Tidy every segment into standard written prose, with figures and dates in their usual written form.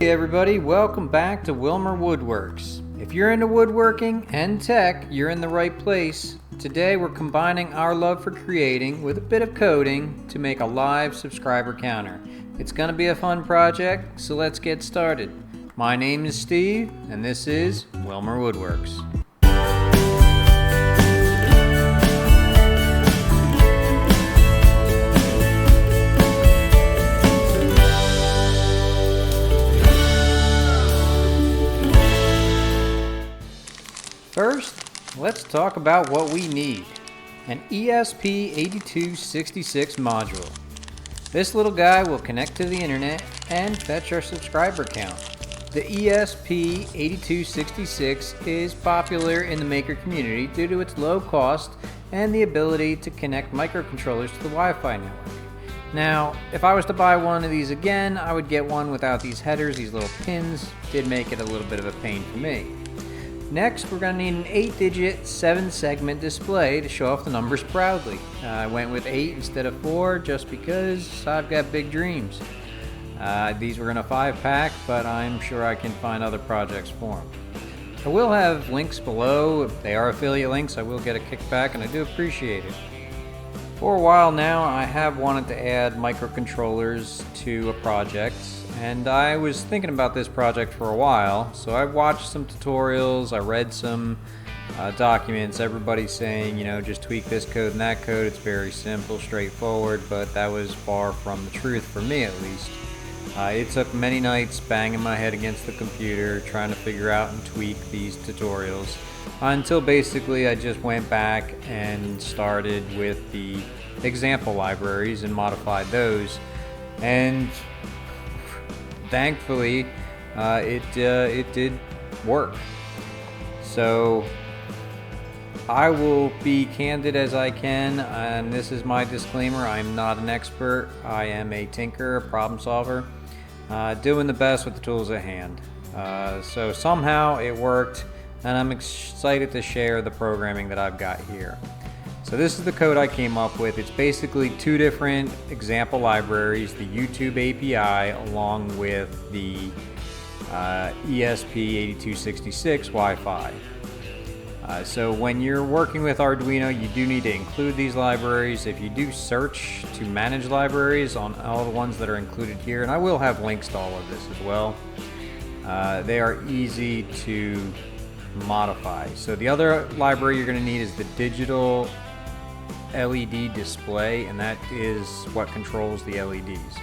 Hey everybody, welcome back to Wilmer Woodworks. If you're into woodworking and tech, you're in the right place. Today we're combining our love for creating with a bit of coding to make a live subscriber counter. It's going to be a fun project, so let's get started. My name is Steve, and this is Wilmer Woodworks. First, let's talk about what we need. An ESP8266 module. This little guy will connect to the internet and fetch our subscriber count. The ESP8266 is popular in the maker community due to its low cost and the ability to connect microcontrollers to the Wi-Fi network. Now, if I was to buy one of these again, I would get one without these headers. These little pins did make it a little bit of a pain for me. Next, we're going to need an 8-digit 7-segment display to show off the numbers proudly. I went with 8 instead of 4 just because I've got big dreams. These were in a 5-pack, but I'm sure I can find other projects for them. I will have links below. If they are affiliate links, I will get a kickback, and I do appreciate it. For a while now, I have wanted to add microcontrollers to a project, and I was thinking about this project for a while, so I watched some tutorials, I read some documents, everybody's saying, you know, just tweak this code and that code. It's very simple, straightforward, but that was far from the truth for me at least. It took many nights banging my head against the computer trying to figure out and tweak these tutorials until basically I just went back and started with the example libraries and modified those, and thankfully it did work. So I will be candid as I can, and this is my disclaimer: I'm not an expert. I am a tinker, a problem solver, doing the best with the tools at hand. So somehow it worked, and I'm excited to share the programming that I've got here. So this is the code I came up with. It's basically two different example libraries, the YouTube API along with the ESP8266 Wi-Fi. So when you're working with Arduino, you do need to include these libraries. If you do search to manage libraries on all the ones that are included here, and I will have links to all of this as well, they are easy to modify. So the other library you're going to need is the digital LED display, and that is what controls the LEDs.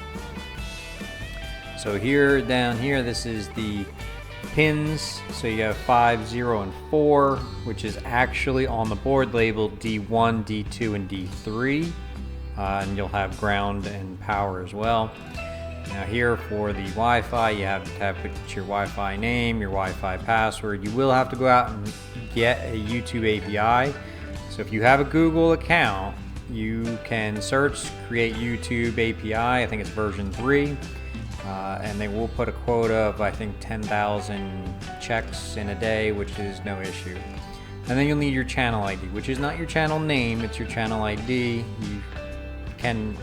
So here, down here, this is the pins. So you have 5, 0, and 4, which is actually on the board labeled D1, D2, and D3. And you'll have ground and power as well. Now here for the Wi-Fi, you have to put your Wi-Fi name, your Wi-Fi password. You will have to go out and get a YouTube API. So if you have a Google account, you can search create YouTube API. I think it's version 3. And they will put a quota of, I think, 10,000 checks in a day, which is no issue. And then you'll need your channel ID, which is not your channel name, it's your channel ID. You can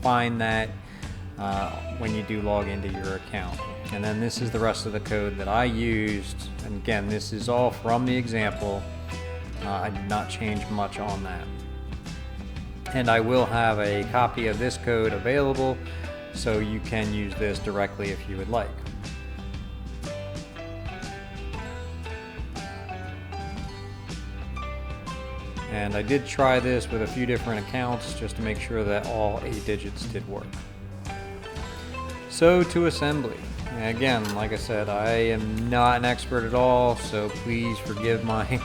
find that when you do log into your account. And then this is the rest of the code that I used. And again, this is all from the example. I did not change much on that. And I will have a copy of this code available, so you can use this directly if you would like. And I did try this with a few different accounts just to make sure that all 8 digits did work. So to assembly. Again, like I said, I am not an expert at all, so please forgive my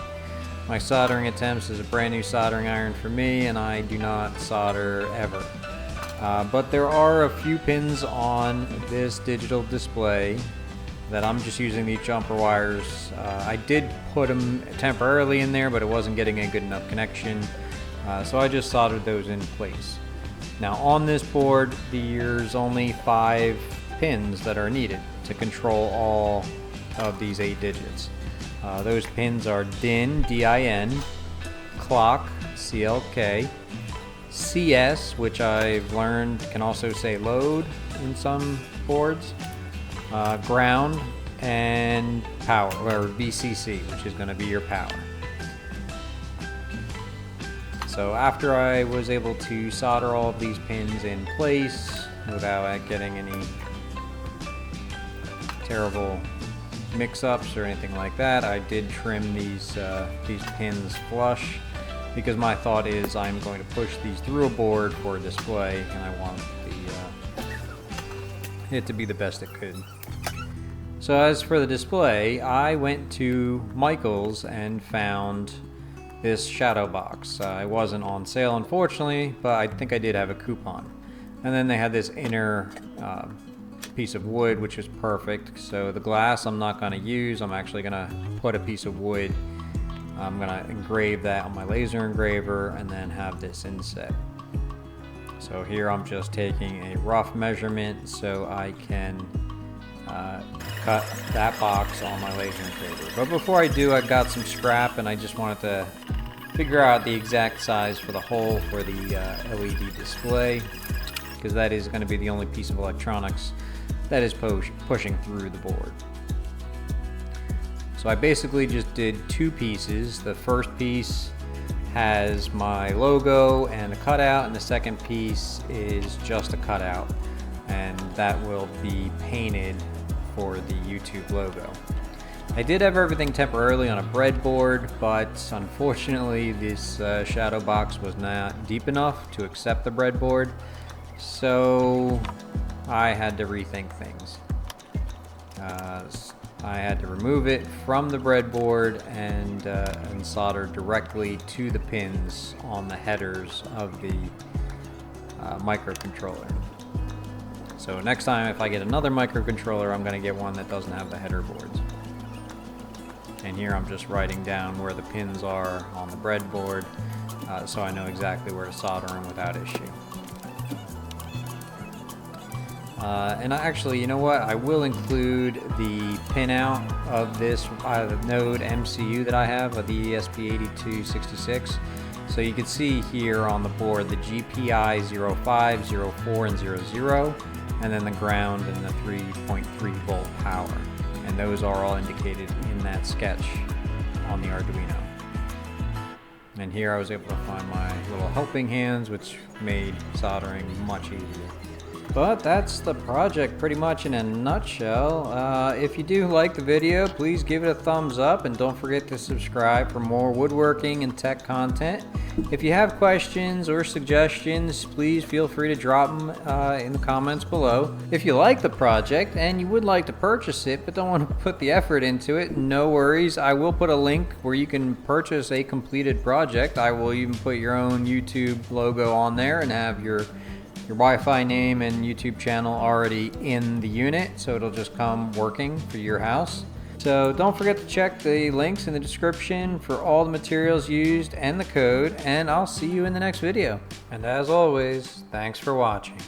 soldering attempts. Is a brand new soldering iron for me, and I do not solder ever. But there are a few pins on this digital display that I'm just using the jumper wires. I did put them temporarily in there, but it wasn't getting a good enough connection, so I just soldered those in place. Now on this board, there's only 5 pins that are needed to control all of these 8 digits. Those pins are DIN, D-I-N, clock, C-L-K, CS, which I've learned can also say load in some boards, ground, and power, or VCC, which is going to be your power. So after I was able to solder all of these pins in place without getting any terrible mix-ups or anything like that, I did trim these pins flush, because my thought is I'm going to push these through a board for a display, and I want it to be the best it could. So as for the display, I went to Michael's and found this Shadowbox. It wasn't on sale, unfortunately, but I think I did have a coupon. And then they had this inner piece of wood, which is perfect. So the glass I'm not going to use. I'm actually going to put a piece of wood. I'm going to engrave that on my laser engraver and then have this inset. So here I'm just taking a rough measurement so I can cut that box on my laser engraver. But before I do, I got some scrap and I just wanted to figure out the exact size for the hole for the LED display, because that is going to be the only piece of electronics that is pushing through the board. So I basically just did two pieces. The first piece has my logo and a cutout, and the second piece is just a cutout, and that will be painted for the YouTube logo. I did have everything temporarily on a breadboard, but unfortunately this Shadowbox was not deep enough to accept the breadboard, so I had to rethink things. I had to remove it from the breadboard and solder directly to the pins on the headers of the microcontroller. So next time if I get another microcontroller, I'm going to get one that doesn't have the header boards. And here I'm just writing down where the pins are on the breadboard, so I know exactly where to solder them without issue. And actually, you know what? I will include the pinout of this NodeMCU that I have, of the ESP8266. So you can see here on the board the GPI 05, 04, and 00, and then the ground and the 3.3 volt power. And those are all indicated in that sketch on the Arduino. And here I was able to find my little helping hands, which made soldering much easier. But that's the project pretty much in a nutshell. If you do like the video, please give it a thumbs up and don't forget to subscribe for more woodworking and tech content. If you have questions or suggestions, please feel free to drop them in the comments below. If you like the project and you would like to purchase it but don't want to put the effort into it, no worries. I will put a link where you can purchase a completed project. I will even put your own YouTube logo on there and have your Wi-Fi name and YouTube channel already in the unit, so it'll just come working for your house. So don't forget to check the links in the description for all the materials used and the code, and I'll see you in the next video. And as always, thanks for watching.